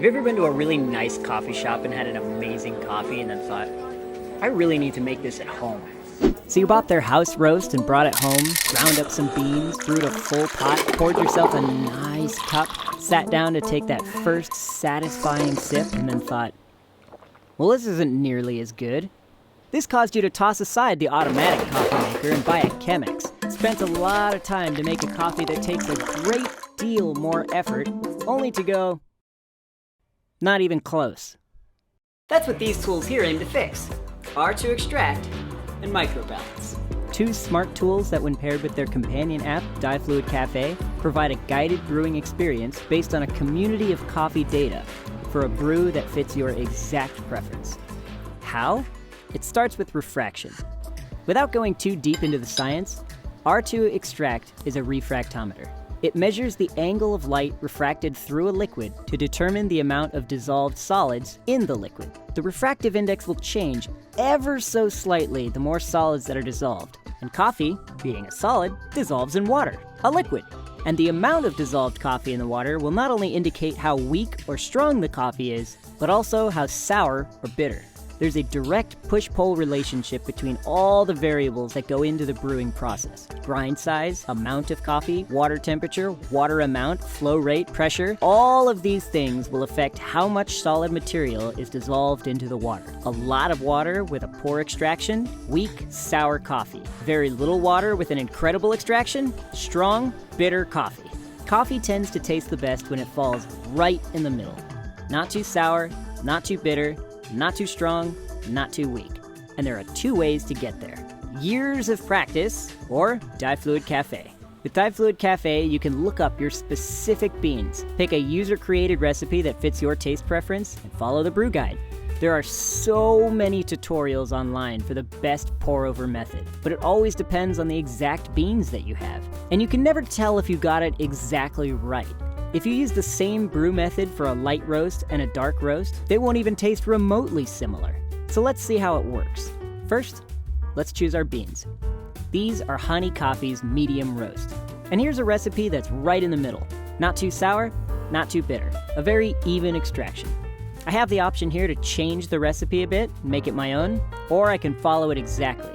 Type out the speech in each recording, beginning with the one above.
Have you ever been to a really nice coffee shop and had an amazing coffee and then thought, I really need to make this at home? So you bought their house roast and brought it home, ground up some beans, brewed a full pot, poured yourself a nice cup, sat down to take that first satisfying sip, and then thought, well, this isn't nearly as good. This caused you to toss aside the automatic coffee maker and buy a Chemex. Spent a lot of time to make a coffee that takes a great deal more effort, only to go, not even close. That's what these tools here aim to fix. R2 Extract and Microbalance. Two smart tools that, when paired with their companion app, DiFluid Café, provide a guided brewing experience based on a community of coffee data for a brew that fits your exact preference. How? It starts with refraction. Without going too deep into the science, R2 Extract is a refractometer. It measures the angle of light refracted through a liquid to determine the amount of dissolved solids in the liquid. The refractive index will change ever so slightly the more solids that are dissolved. And coffee, being a solid, dissolves in water, a liquid. And the amount of dissolved coffee in the water will not only indicate how weak or strong the coffee is, but also how sour or bitter. There's a direct push-pull relationship between all the variables that go into the brewing process. Grind size, amount of coffee, water temperature, water amount, flow rate, pressure. All of these things will affect how much solid material is dissolved into the water. A lot of water with a poor extraction, weak, sour coffee. Very little water with an incredible extraction, strong, bitter coffee. Coffee tends to taste the best when it falls right in the middle. Not too sour, not too bitter, not too strong, not too weak. And there are two ways to get there. Years of practice or DiFluid Café. With DiFluid Café, you can look up your specific beans, pick a user-created recipe that fits your taste preference, and follow the brew guide. There are so many tutorials online for the best pour-over method, but it always depends on the exact beans that you have. And you can never tell if you got it exactly right. If you use the same brew method for a light roast and a dark roast, they won't even taste remotely similar. So let's see how it works. First, let's choose our beans. These are Honey Coffee's medium roast. And here's a recipe that's right in the middle. Not too sour, not too bitter. A very even extraction. I have the option here to change the recipe a bit and make it my own, or I can follow it exactly.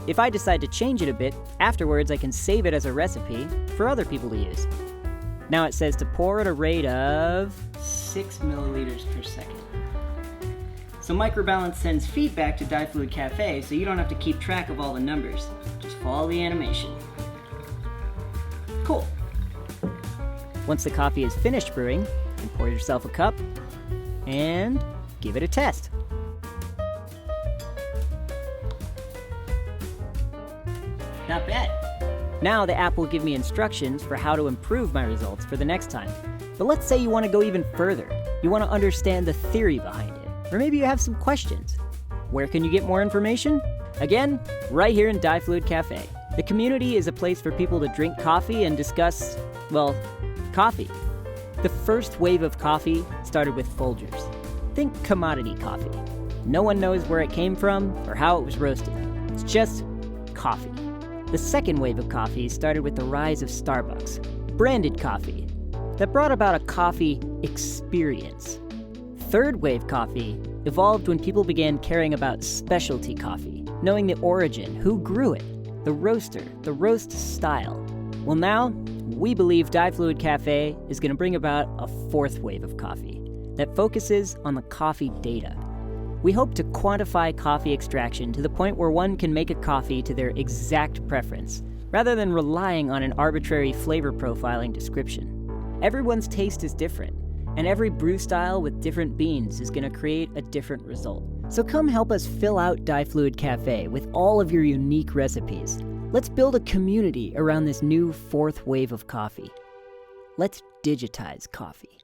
If I decide to change it a bit, afterwards I can save it as a recipe for other people to use. Now it says to pour at a rate of 6 milliliters per second. So Microbalance sends feedback to DiFluid Café so you don't have to keep track of all the numbers. Just follow the animation. Cool. Once the coffee is finished brewing, you can pour yourself a cup and give it a test. Not bad. Now the app will give me instructions for how to improve my results for the next time. But let's say you want to go even further. You want to understand the theory behind it. Or maybe you have some questions. Where can you get more information? Again, right here in DiFluid Café. The community is a place for people to drink coffee and discuss, well, coffee. The first wave of coffee started with Folgers. Think commodity coffee. No one knows where it came from or how it was roasted. It's just coffee. The second wave of coffee started with the rise of Starbucks, branded coffee, that brought about a coffee experience. Third wave coffee evolved when people began caring about specialty coffee, knowing the origin, who grew it, the roaster, the roast style. Well, now, we believe DiFluid Café is going to bring about a fourth wave of coffee that focuses on the coffee data. We hope to quantify coffee extraction to the point where one can make a coffee to their exact preference, rather than relying on an arbitrary flavor profiling description. Everyone's taste is different, and every brew style with different beans is going to create a different result. So come help us fill out DiFluid Café with all of your unique recipes. Let's build a community around this new fourth wave of coffee. Let's digitize coffee.